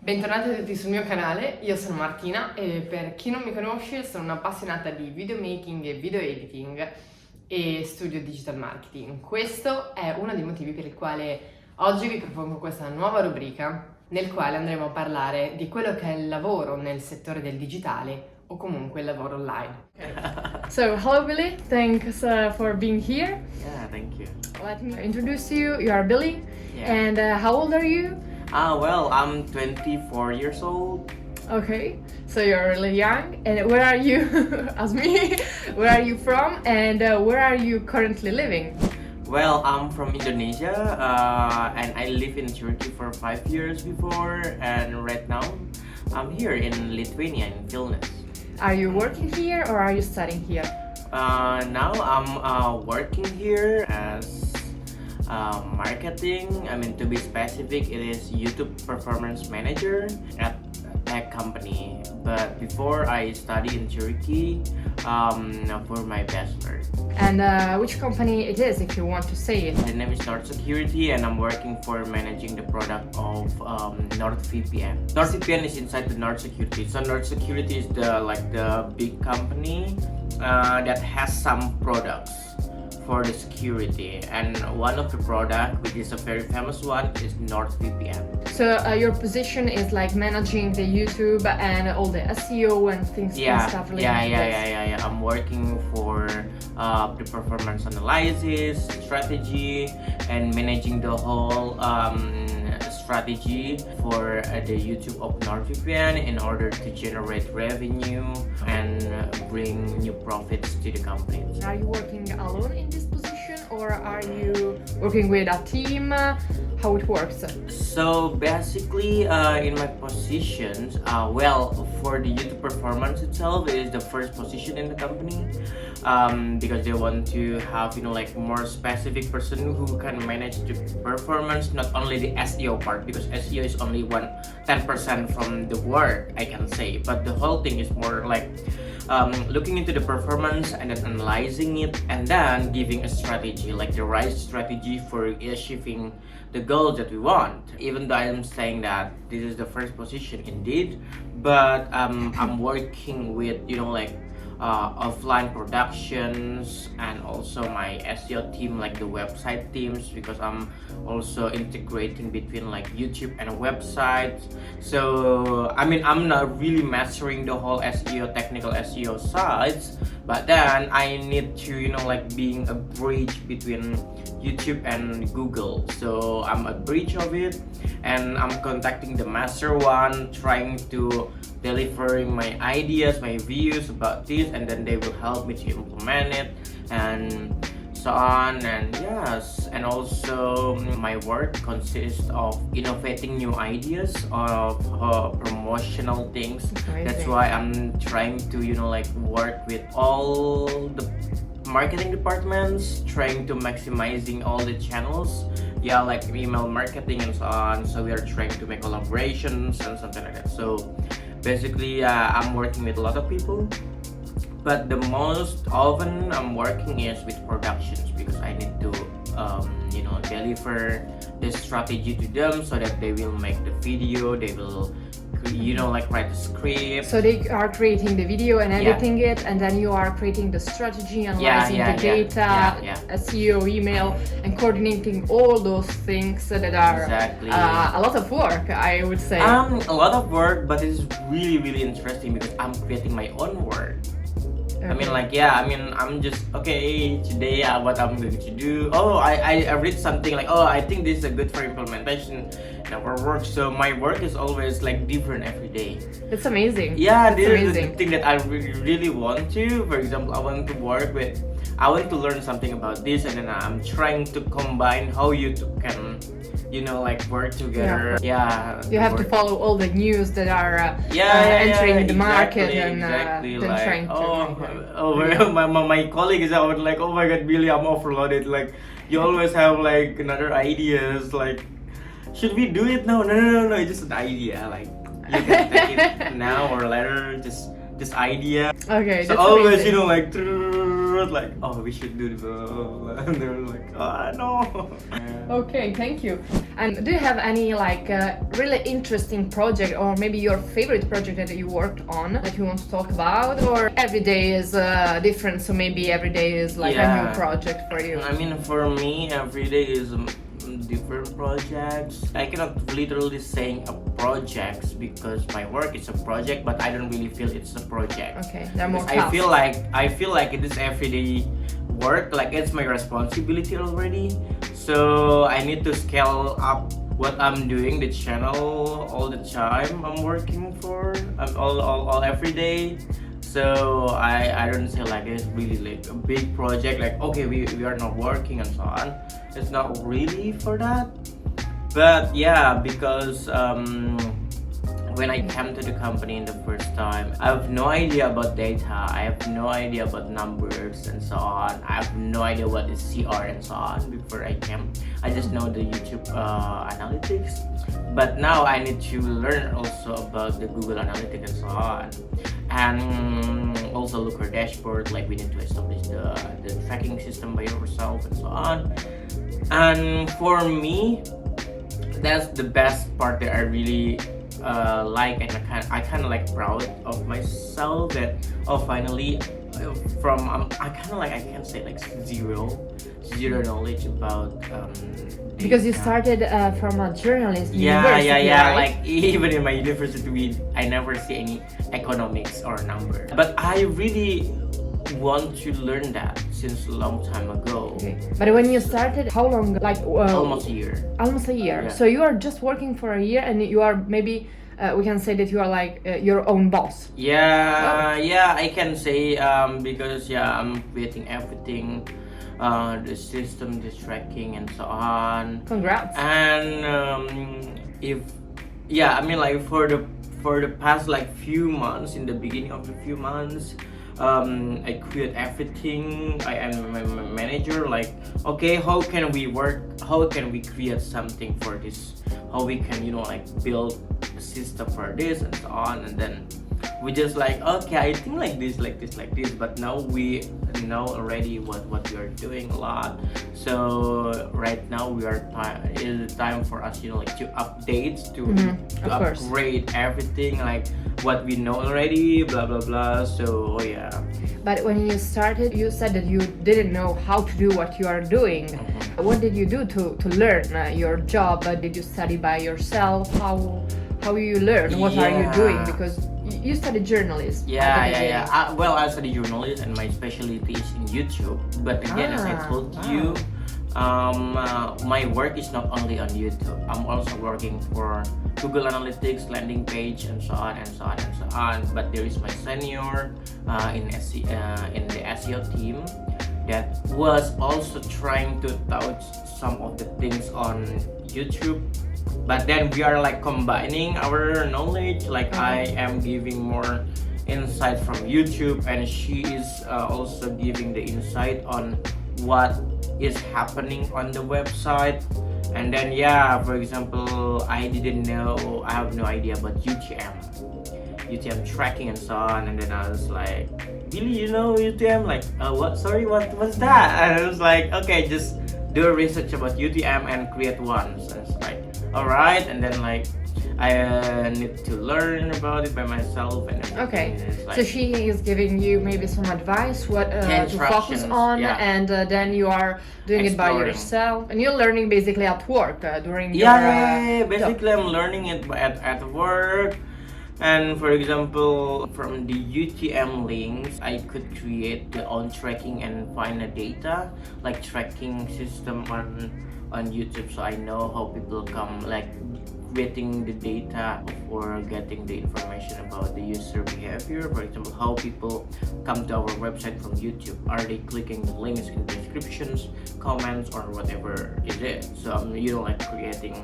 Bentornati a tutti sul mio canale, io sono Martina e per chi non mi conosce sono un'appassionata di videomaking e video editing e studio digital marketing. Questo è uno dei motivi per il quale oggi vi propongo questa nuova rubrica nel quale andremo a parlare di quello che è il lavoro nel settore del digitale o comunque il lavoro online. So, hello Billy, thanks for being here. Yeah, thank you. Let me introduce you. You are Billy, Yeah. and how old are you? Well, I'm 24 years old. Okay, so you're really young. And where are you, as me, where are you from and where are you currently living? Well, I'm from Indonesia and I live in Turkey for 5 years before, and right now I'm here in Lithuanian, in Vilnius. Are you working here or are you studying here? Now I'm working here as marketing. I mean, to be specific, it is YouTube Performance Manager at tech company. But before, I studied in Turkey for my bachelor. And which company it is, if you want to say it? The name is Nord Security, and I'm working for managing the product of NordVPN. NordVPN is inside the Nord Security. So Nord Security is the big company that has some products for the security, and one of the product, which is a very famous one, is NordVPN. So your position is like managing the YouTube and all the SEO and things and stuff related to this. Yeah. I'm working for the performance analysis, strategy, and managing the whole strategy for the YouTube of NordVPN in order to generate revenue and bring new profits to the company. Are you working alone in this position or are you working with a team? How it works? So basically, in my positions, for the YouTube performance itself, it is the first position in the company because they want to have more specific person who can manage the performance, not only the SEO part, because SEO is only 10% from the work, I can say, but the whole thing is more like looking into the performance and then analyzing it and then giving a strategy, like the right strategy for achieving the goals that we want. Even though I'm saying that this is the first position indeed, but I'm working with offline productions and also my SEO team, like the website teams, because I'm also integrating between like YouTube and websites. So I mean, I'm not really mastering the whole SEO, technical SEO sides, but then I need to being a bridge between YouTube and Google. So I'm a bridge of it, and I'm contacting the master one, trying to delivering my ideas, my views about this, and then they will help me to implement it and so on. And yes, and also my work consists of innovating new ideas of promotional things. That's why I'm trying to work with all the marketing departments, trying to maximizing all the channels, like email marketing and so on. So we are trying to make collaborations and something like that. So basically, I'm working with a lot of people, but the most often I'm working is with productions because I need to deliver the strategy to them so that they will make the video, they will write the script. So they are creating the video and editing it, and then you are creating the strategy, analyzing the data, SEO, email, and coordinating all those things that are a lot of work, I would say. A lot of work, but it's really, really interesting because I'm creating my own work. Okay. I'm just today what I'm going to do. I read something like, I think this is a good for implementation in our work. So my work is always like different every day. It's amazing. Yeah, this is the thing that I really want to. For example, I want to learn something about this, and then I'm trying to combine how YouTube can work together. You have to follow all the news that are entering the market and trying to my colleague is out like, oh my god, Billy, I'm overloaded. Like, you always have like another ideas, like, should we do it? No, it's just an idea, like you can take it now or later, just this idea. Okay, so that's always amazing. was like, oh, we should do blah, blah, blah. And they were like, oh, no. Okay, thank you. And do you have any like really interesting project, or maybe your favorite project that you worked on that you want to talk about? Or every day is different, so maybe every day is like a new project for you? I mean, for me, every day is different projects. I cannot literally saying a projects because my work is a project, but I don't really feel it's a project. Okay, they're more I feel like it is everyday work, like it's my responsibility already. So I need to scale up what I'm doing, the channel all the time. I'm working for all every day. So I don't say like it's really like a big project, like okay we are not working and so on. It's not really for that. But yeah, because when I came to the company in the first time, I have no idea about data, I have no idea about numbers and so on. I have no idea what is CR and so on before I came. I just know the YouTube analytics. But now I need to learn also about the Google Analytics and so on. And also look at dashboard, like we need to establish the tracking system by yourself and so on. And for me, that's the best part that I really like, and I kind of like proud of myself that finally from I kind of like I can say like zero knowledge about because you data. started from a journalist university, right? Like even in my university I never see any economics or number, but I really want to learn that since a long time ago. Okay. But when you started, how long? Like almost a year. Almost a year. Yeah. So you are just working for a year, and you are maybe we can say that you are like your own boss. Yeah, I can say because I'm creating everything, the system, the tracking, and so on. Congrats. And I mean like for the past like few months, in the beginning of the few months, I create everything. I am my manager, like okay, how can we work, how can we create something for this, how we can like build a system for this and so on. And then we just like okay, I think like this, but now we know already what we are doing a lot. So right now we are it is time for us like to update, to upgrade everything, like what we know already, blah blah blah. So yeah. But when you started, you said that you didn't know how to do what you are doing. What did you do to learn your job? Did you study by yourself? How you learn? What are you doing? Because you studied journalism. Well, I study journalism and my specialty is in YouTube. But again, as I told you, my work is not only on YouTube. I'm also working for Google Analytics, landing page, and so on and so on and so on. But there is my senior in the SEO team that was also trying to touch some of the things on YouTube. But then we are like combining our knowledge, like I am giving more insight from YouTube, and she is also giving the insight on what is happening on the website. And then for example, I have no idea about UTM tracking and so on. And then I was like, really, you know UTM? Like what's that? And I was like, okay, just do a research about UTM and create one. So it's like, all right. And then like I need to learn about it by myself and everything. Okay, like, so she is giving you maybe some advice what to focus on, and then you are doing it by yourself, and you're learning basically at work during your basically job. I'm learning it at work. And for example, from the UTM links, I could create the own tracking and find the data, like tracking system on YouTube, so I know how people come, like getting the data or getting the information about the user behavior. For example, how people come to our website from YouTube. Are they clicking the links in the descriptions, comments, or whatever it is? So like creating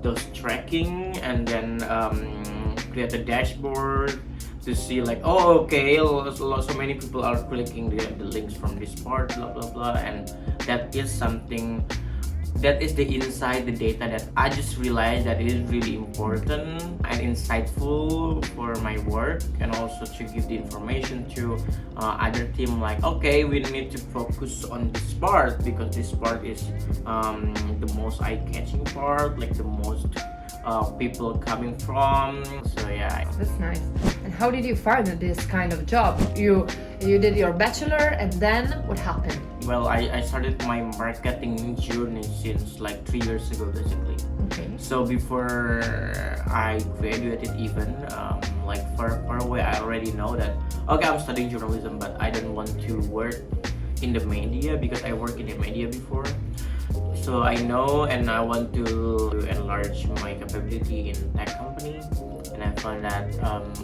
those tracking, and then create a dashboard to see like, oh okay, so many people are clicking the links from this part, blah blah blah. And that is something that is the inside the data that I just realized that it is really important and insightful for my work, and also to give the information to other team, like, okay, we need to focus on this part because this part is the most eye-catching part, like the most people coming from. So yeah, that's nice. And how did you find this kind of job? You did your bachelor, and then what happened? Well, I started my marketing journey since like 3 years ago, basically. Okay. So before I graduated, even like far away, I already know that, okay, I'm studying journalism, but I don't want to work in the media because I worked in the media before. So I know, and I want to enlarge my capability in tech company, and I found that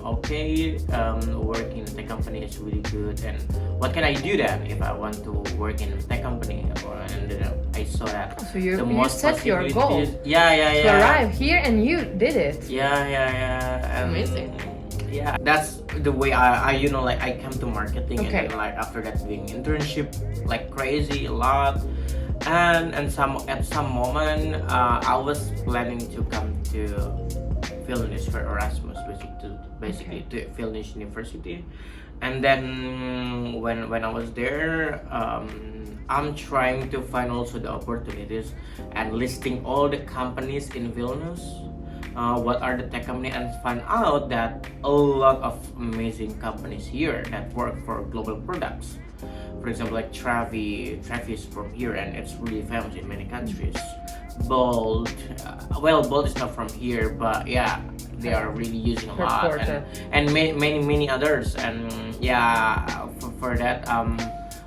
okay, working in a tech company is really good. And what can I do then if I want to work in a tech company? And then I saw that. So you set your goal. Yeah. To arrive here, and you did it. Yeah. And amazing. Yeah, that's the way I like I came to marketing. Okay. And then, like, after that, doing internship like crazy a lot. And at some moment to planning to come to Vilnius for Erasmus, basically to Vilnius University. And then when I was there, I'm trying to find also the opportunities and listing all the companies in Vilnius, what are the tech companies, and find out that a lot of amazing companies here that work for global products. For example, like Travi is from here, and it's really famous in many countries. Bolt, Bolt is not from here, but yeah, they are really using a lot, and many others. And yeah, for that,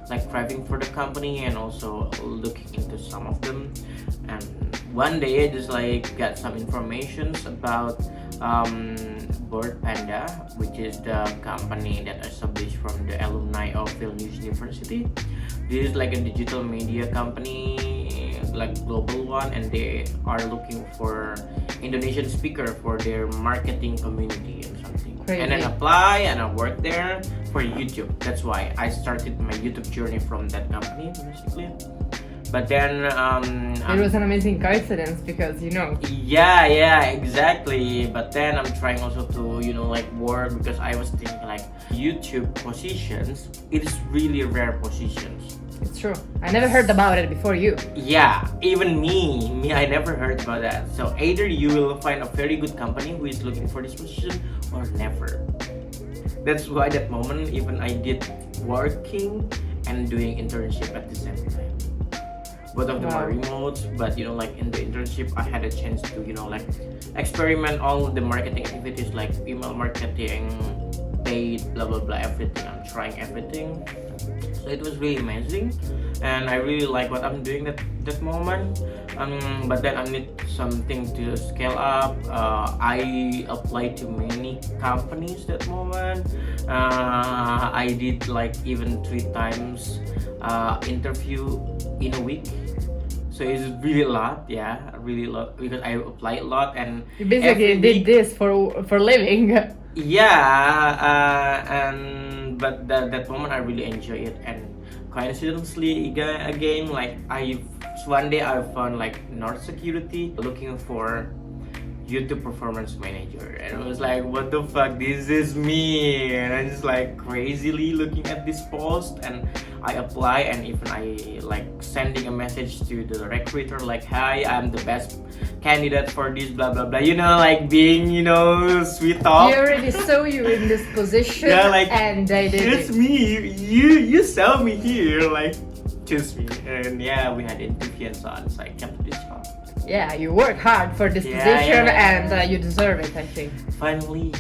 like craving for the company and also looking into some of them. And one day I just like got some information about Bird Panda, which is the company that established from the alumni of Vilnius University. This is like a digital media company, like global one, and they are looking for Indonesian speaker for their marketing community and something. Crazy. And then apply, and I work there for YouTube. That's why I started my YouTube journey from that company, basically. But then it was an amazing coincidence because yeah, exactly. But then I'm trying also to like work, because I was thinking like YouTube positions, it is really rare positions. It's true. I never heard about it before you. Yeah, even me I never heard about that. So either you will find a very good company who is looking for this position, or never. That's why that moment even I did working and doing internship at the same time. Both of them are remote, but like in the internship I had a chance to like experiment all the marketing activities, like email marketing, paid, blah blah blah, everything. I'm trying everything, so it was really amazing, and I really like what I'm doing that moment. But then I need something to scale up. I applied to many companies that moment. I did like even 3 times interview in a week. So it's really a lot, really a lot, because I apply a lot, and you basically did this for living. Yeah, but that moment I really enjoy it, and coincidentally again, like one day I found like North Security looking for YouTube Performance Manager, and I was like, what the fuck, this is me. And I just like crazily looking at this post, and I apply, and even I like sending a message to the recruiter like, hi, I'm the best candidate for this, blah blah blah, like being sweet talk. He already saw you in this position, like, and they did it's me, you saw me here, like choose me. And yeah, we had interview and so on, so I kept this job. Yeah, you work hard for this position, and you deserve it, I think. Finally.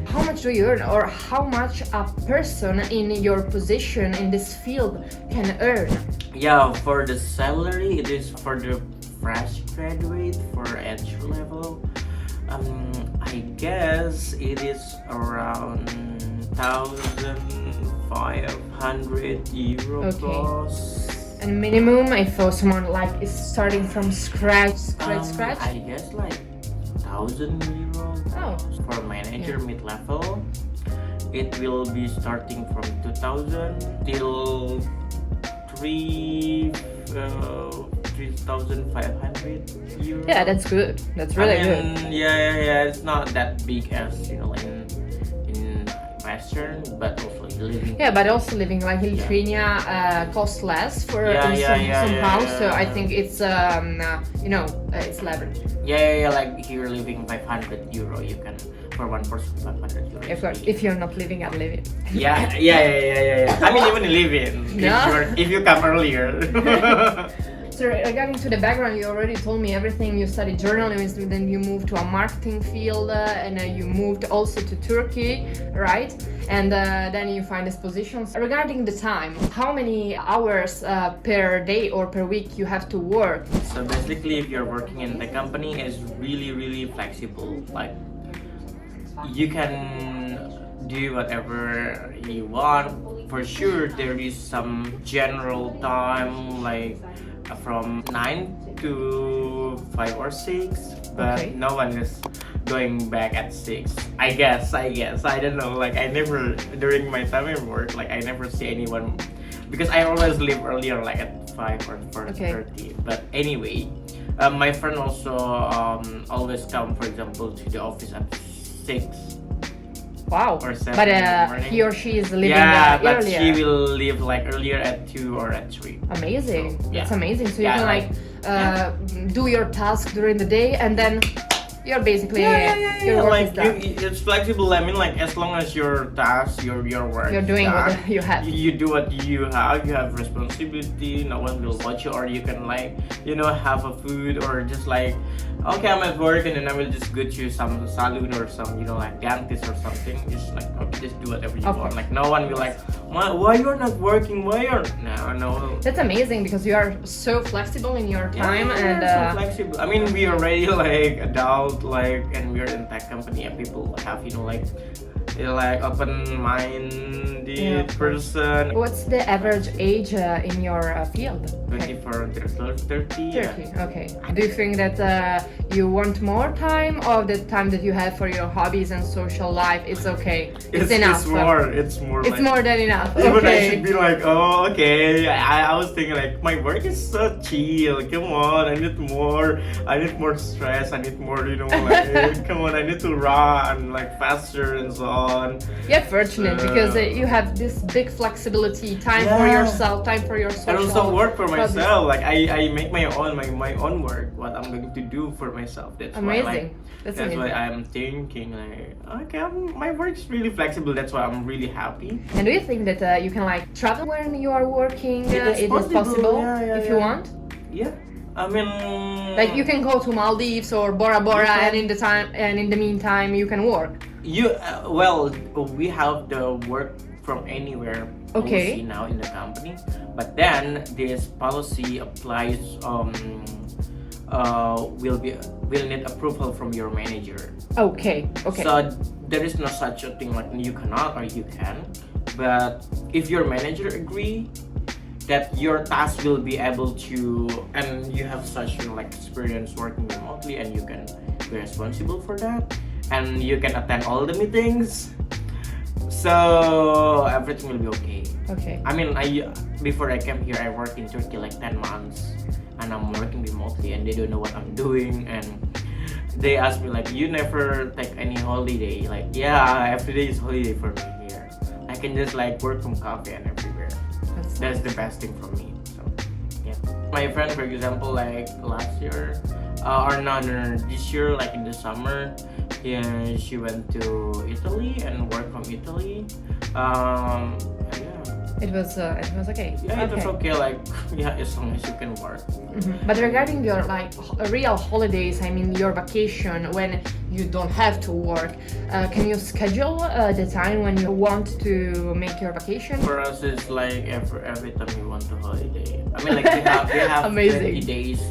How much do you earn, or how much a person in your position in this field can earn? Yeah, for the salary, it is for the fresh graduate for entry level. I guess it is around 1,500 euro plus. And minimum, if someone like is starting from scratch? I guess like 1,000 euros. For manager mid-level, it will be starting from 2,000 till 3,500 euro. Yeah, that's good. That's really good. Yeah. It's not that big as like in Western, but also living. Yeah, but also living like in Lithuania costs less for somehow. So I think it's it's leverage. Yeah. Like here, living 500 euro, you can for one person 500 euro. If you're not living at living. Yeah. I mean, even living if you come earlier. So regarding to the background, you already told me everything. You studied journalism, then you moved to a marketing field, and you moved also to Turkey, right? And then you find this position. Regarding the time, how many hours per day or per week you have to work? So basically, if you're working in the company, it's really flexible. Like you can do whatever you want. For sure, there is some general time like from 9 to 5 or 6, but no one is going back at 6. I guess I don't know, like I never during my time at work, like I never see anyone, because I always leave earlier, like at 5 or 4:30. But anyway, my friend also always come, for example, to the office at 6. Wow. Or 7 but in the morning. he or she is leaving but earlier. she will leave like earlier at 2 or at 3. Amazing. So, That's amazing. So you Yeah, can like- do your task during the day, and then you're basically your work Like is done. it's flexible. I mean, like as long as your task, your work, You're doing is done, what you have. You do what you have. You have responsibility. No one will watch you, or you can like have a food, or just like okay, I'm at work and then I will just go to some saloon or some like dentist or something. Just like okay, just do whatever you want. Like no one will like why you're not working? Why you're no. That's amazing because you are so flexible in your time and so flexible. I mean, we already like adult, like, and we're in tech company, and people have like open-minded person. What's the average age in your field? 24 until 30. 30. Okay. Do you think that you want more time, or the time that you have for your hobbies and social life? It's okay. It's enough. It's more. It's like, more than enough. Even I Okay. should be like, oh, okay. I was thinking like, my work is so chill. Come on, I need more. I need more stress. I need more, like, come on, I need to run like faster and so on. Yeah, fortunate because you have this big flexibility, time for yourself, time for your social. I also work for hobbies. myself. Like I make my own work. What I'm going to do for myself. That's Amazing. why. Like, That's that's amazing. why I'm thinking like, okay, my work's really flexible. That's why I'm really happy. And do you think that you can like travel when you are working? It is possible. Yeah, if you want. Yeah. I mean, Like you can go to Maldives or Bora Bora, and in the meantime you can work. We have the work from anywhere Okay. policy now in the company, but then this policy applies will need approval from your manager. Okay. So there is no such a thing like you cannot or you can, but if your manager agree that your task will be able to, and you have such like experience working remotely, and you can be responsible for that, and you can attend all the meetings, so everything will be okay. Okay. I mean, before I came here, I worked in Turkey like 10 months, and I'm working remotely, and they don't know what I'm doing, and they asked me like, you never take any holiday? Like, yeah, every day is holiday for me here. I can just like work from cafe and everywhere. That's the best thing for me. So yeah, my friend, for example, like last year this year, like in the summer, she went to Italy and worked from Italy. And It was okay. yeah, it was okay. Like as long as you can work. Mm-hmm. But regarding your like real holidays, I mean your vacation when you don't have to work, can you schedule the time when you want to make your vacation? For us, it's like every time we want to holiday. I mean, like we have Amazing. 20 days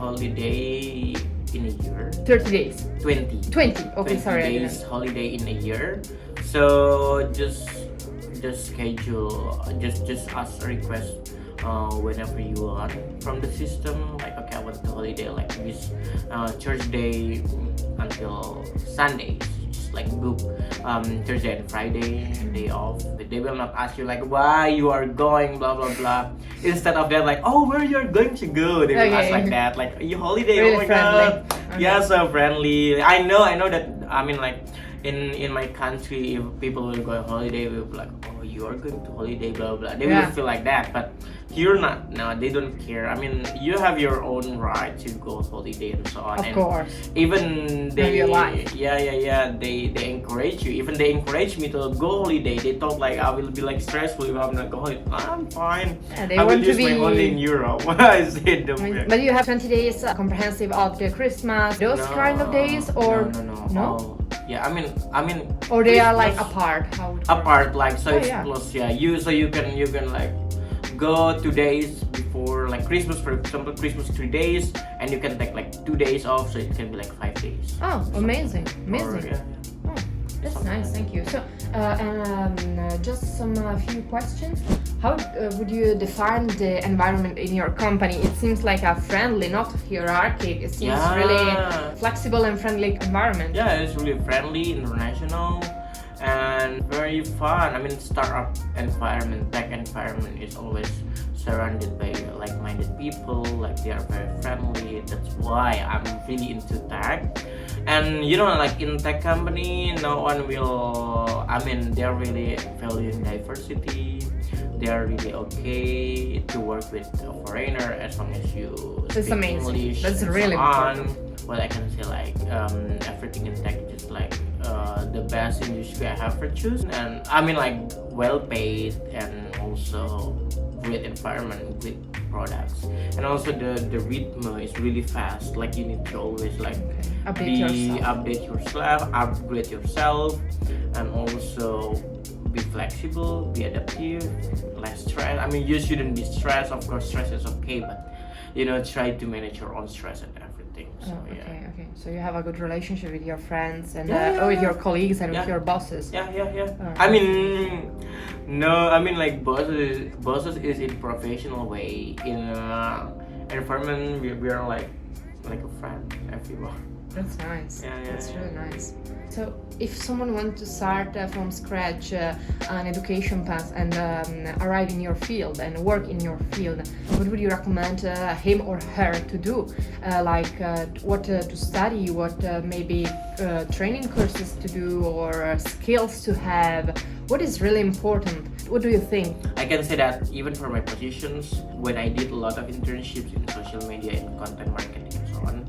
holiday in a year. 30 days. 20. 20. Okay, 20 sorry. I days didn't. holiday in a year. So just schedule, just ask a request whenever you want from the system. Like, okay, I want the holiday like this Thursday until Sunday. Just just like book Thursday and Friday day off. But they will not ask you like why you are going, blah blah blah. Instead of that, like, oh, where you're going to go, they will ask like that, like, you holiday, Really oh my friendly. god. Okay. Yeah, so friendly. I know that. I mean, like, in my country, if people will go on holiday, we'll be like, oh, you are going to holiday, blah blah. They will feel like that, but here not. No, they don't care. I mean, you have your own right to go holiday and so on. Of and course. even they, your life. yeah, they encourage you. Even they encourage me to go holiday. They thought like I will be like stressful if I'm not going. I'm fine. Yeah, they I will want to use my be- holiday in Europe. I said them. But you have 20 days comprehensive after Christmas, those kind of days, or no? Oh, yeah, I mean, or they are like Christmas apart? How it apart, like, so Oh, it's yeah. close. Yeah, you can like go 2 days before like Christmas, for example, Christmas 3 days, and you can take like 2 days off, so it can be like 5 days. Oh, amazing, amazing. Or, yeah. Oh, that's nice, thank you. So, just some few questions. How would you define the environment in your company? It seems like a friendly, not hierarchic. It seems Yeah. really flexible and friendly environment. Yeah, it's really friendly, international, and very fun. I mean, startup environment, tech environment is always surrounded by like-minded people. Like, they are very friendly. That's why I'm really into tech. And you know, like in tech company, no one will. I mean, they're really valuing diversity. They are really okay to work with a foreigner as long as you That's speak amazing. English. That's and really so on. important. What I can say, like, everything in tech is like the best industry I have ever chosen, and I mean, like, well paid, and also great environment, great products, and also the rhythm is really fast. Like, you need to always like upgrade yourself, and also be flexible, be adaptive, less stress. I mean, you shouldn't be stressed. Of course, stress is okay, but you know, try to manage your own stress and everything. So Oh, yeah. okay. So you have a good relationship with your friends and Yeah, with your colleagues and yeah. with your bosses. Yeah. Alright. I mean, no, I mean, like, bosses is in professional way. In environment, we are like a friend, everyone. That's nice. Yeah, That's yeah. really nice. So, if someone wants to start from scratch an education path and arrive in your field and work in your field, what would you recommend him or her to do? What to study, what maybe training courses to do, or skills to have? What is really important? What do you think? I can say that even for my positions, when I did a lot of internships in social media and content marketing and so on,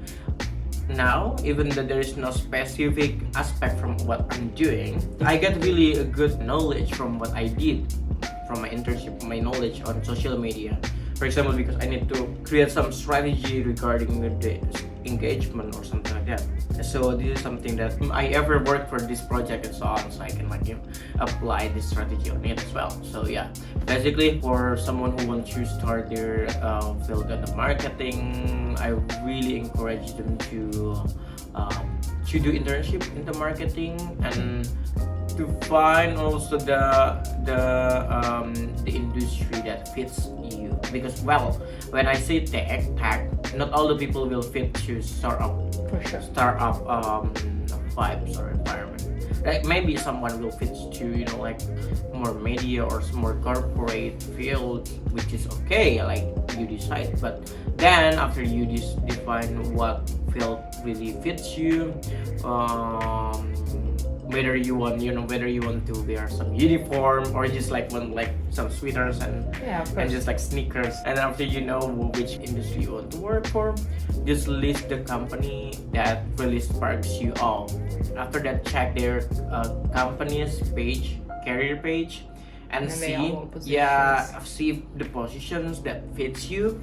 now, even though there is no specific aspect from what I'm doing, I get really a good knowledge from what I did from my internship, my knowledge on social media. For example, because I need to create some strategy regarding the engagement or something like that. So this is something that I ever worked for this project and so on, so I can like, you know, apply this strategy on it as well. So yeah, basically for someone who wants to start their field in the marketing, I really encourage them to do internship in the marketing, and to find also the industry that fits you. Because, well, when I say tech, not all the people will fit to startup For sure. vibes or environment. Like, maybe someone will fit to, you know, like more media or some more corporate field, which is okay, like you decide. But then after you define what field really fits you, whether you want to wear some uniform or just like want like some sweaters and just like sneakers, and after you know which industry you want to work for, just list the company that really sparks you off. After that, check their company's page, career page, and see the positions that fits you.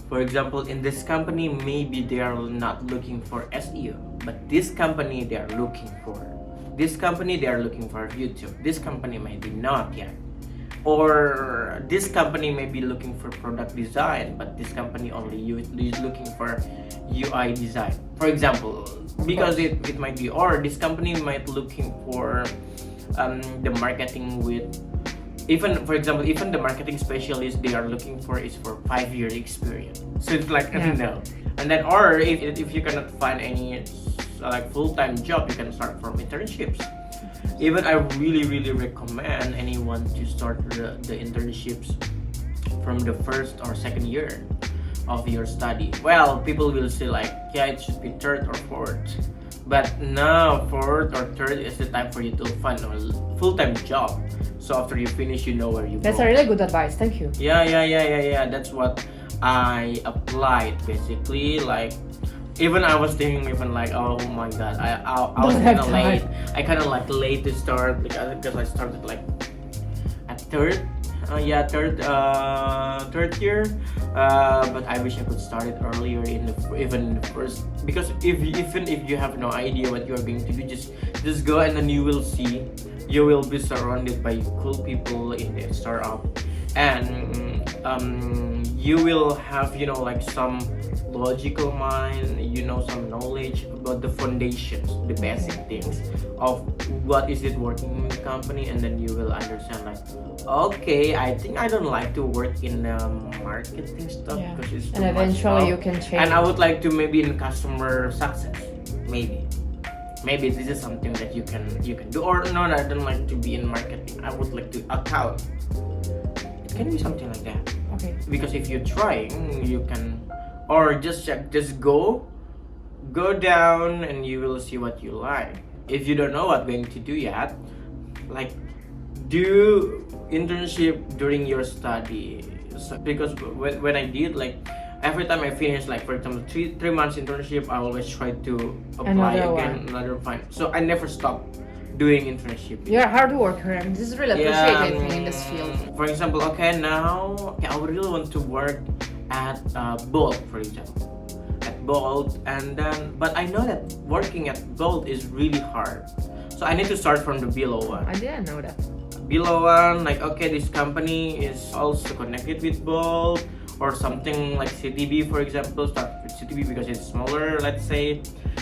For example, in this company, maybe they are not looking for SEO, but this company they are looking for YouTube. This company maybe not yet. Or this company may be looking for product design, but this company only is looking for UI design. For example, because it might be, or this company might looking for the marketing with, even for example, even the marketing specialist they are looking for is for 5-year experience. So it's like no. And then, or if you cannot find any like full-time job, you can start from internships. Even I really recommend anyone to start the internships from the first or second year of your study. Well, people will say like, yeah, it should be third or fourth, but now fourth or third is the time for you to find a full-time job. So after you finish, you know where you That's go. a really good advice. Thank you. Yeah. That's what I applied basically. Like, even I was thinking, even like, oh my god, I was kind of late. I kind of like late to start because I started like at third year. But I wish I could start it earlier even in the first, because even if you have no idea what you are going to do, just go and then you will see. You will be surrounded by cool people in the startup, and you will have like some logical mind, some knowledge about the foundations, the basic things of what is it working in the company, and then you will understand like, okay, I think I don't like to work in marketing stuff because it's too and eventually much you stuff. can change. And I would like to maybe in customer success, maybe this is something that you can do. Or no, I don't like to be in marketing, I would like to account. It can be something like that. Okay. Because if you're trying, you can, or just go down and you will see what you like. If you don't know what going to do yet, like, do internship during your study. So, because when I did, like, every time I finish, like for example 3 months internship, I always try to apply another one. So I never stop doing internship. You're a hard worker, and this is really appreciated in this field. For example, now I would really want to work at Bolt, for example, at Bolt, and then but I know that working at Bolt is really hard, so I need to start from the below one. I didn't know that. Below one, like, okay, this company is also connected with Bolt or something like CTB, for example. Start with CTB because it's smaller, let's say,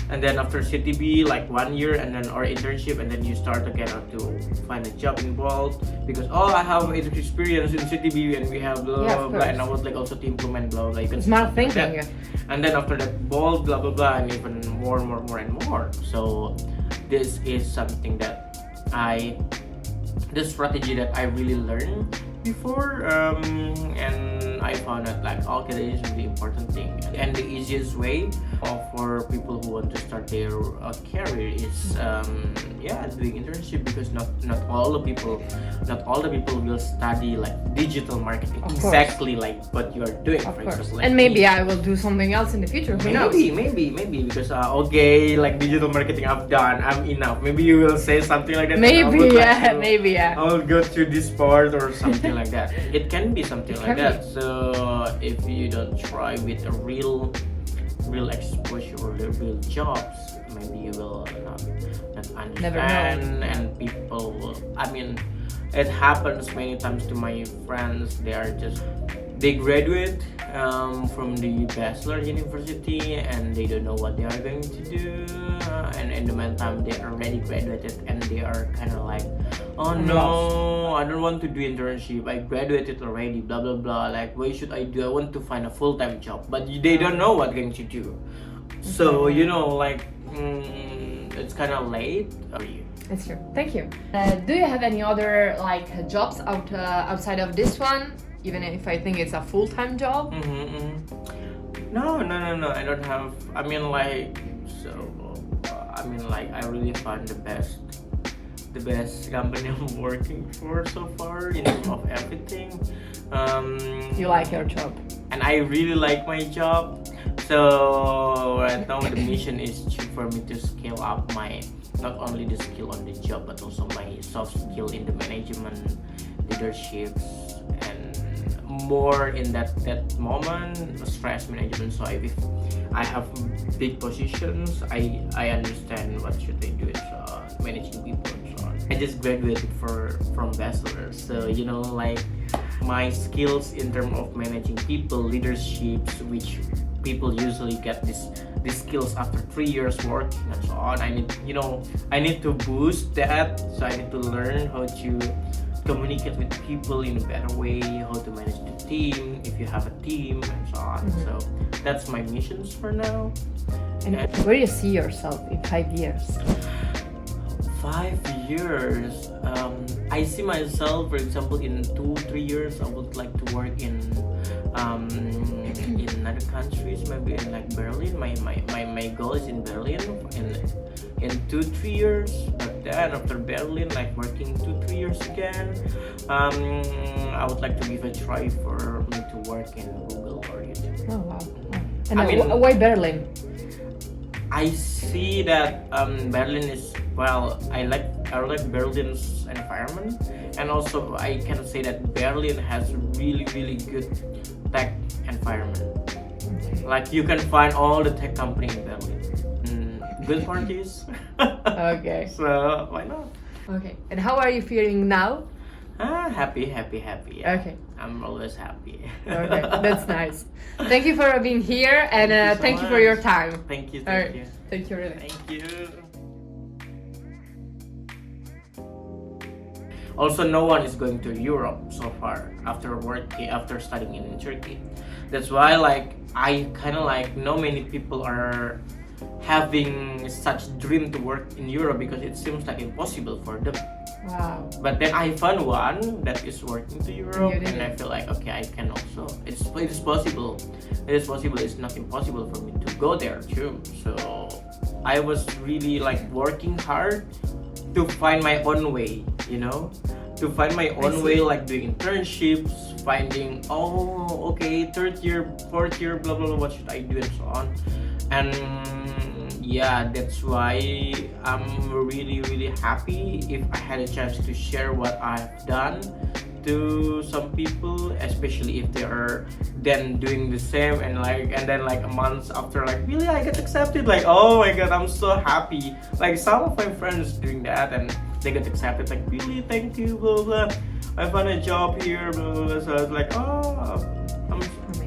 and then after CTB, like 1 year, and then or internship, and then you start again to find a job in Bolt because I have experience in CTB and we have blah blah blah, and I would like also to implement blah blah. You can smart thinking. Like, and then after that, Bolt blah blah blah, and even more and more. So this is something that the strategy that I really learned before, and I found out like, okay, this is a really important thing, and the easiest way for people who want to start their career is doing internship, because not all the people will study like digital marketing exactly like what you are doing, for example. Like, and maybe I will do something else in the future. Who knows? Maybe because okay, like digital marketing I'm done, I'm enough. Maybe you will say something like that. Maybe I will go to this part or something like that. It can be something like that. So if you don't try with a real exposure or real jobs, maybe you will not understand. Never know. And people will, it happens many times to my friends. They graduate from the bachelor university and they don't know what they are going to do, and in the meantime they already graduated and they are kind of like, oh no, I don't want to do internship, I graduated already, blah blah blah, like what should I do? I want to find a full-time job, but they don't know what going to do. So it's kind of late for you. It's true. Thank you. Do you have any other jobs outside of this one? Even if I think it's a full-time job? No, I don't have. I really find the best company I'm working for so far in terms of everything. You like your job? And I really like my job. So right now the mission is for me to scale up not only the skill on the job, but also my soft skill in the management, leadership, and more in that moment, stress management. So if I have big positions, I understand what should I do, so managing people and so on. I just graduated from bachelor, so my skills in terms of managing people, leaderships, which people usually get these skills after 3 years working and so on. I need to boost that, so I need to learn how to communicate with people in a better way, how to manage the team if you have a team and so on. So that's my missions for now. And where do you see yourself in 5 years? 5 years. I see myself, for example, in 2-3 years, I would like to work in other countries, maybe in like Berlin. My goal is in Berlin in 2-3 years. But then after Berlin, like working 2-3 years again, I would like to give a try for me to work in Google or YouTube. Oh wow! And why Berlin? I see that Berlin is, well, I like Berlin's environment, and also I can say that Berlin has really good tech environment. Okay. Like you can find all the tech company in Berlin. Good parties. Okay. So why not? Okay. And how are you feeling now? Happy. Yeah. Okay. I'm always happy. Okay, that's nice. Thank you for being here, and thank you for your time. Thank you. Thank you really. Thank you. Also, no one is going to Europe so far after studying in Turkey. That's why, like, I kind of like know many people are having such dream to work in Europe because it seems like impossible for them. Wow. But then I found one that is working to Europe, and I feel like okay, I can also. It is possible. It is possible. It's not impossible for me to go there too. So I was really like working hard to find my own way, you know, to find my own way, like doing internships, finding third year, fourth year, blah blah blah. What should I do and so on, and yeah, that's why I'm really happy if I had a chance to share what I've done to some people, especially if they are then doing the same, and then like a month after, like, really I get accepted, like, oh my god, I'm so happy. Like some of my friends doing that and they get accepted, like, really, thank you, blah blah, I found a job here, blah blah. So I was like,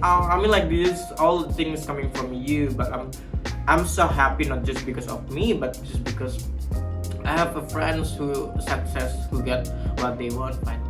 I mean, like, this all things coming from you, but I'm so happy, not just because of me, but just because I have a friends who get what they want finally.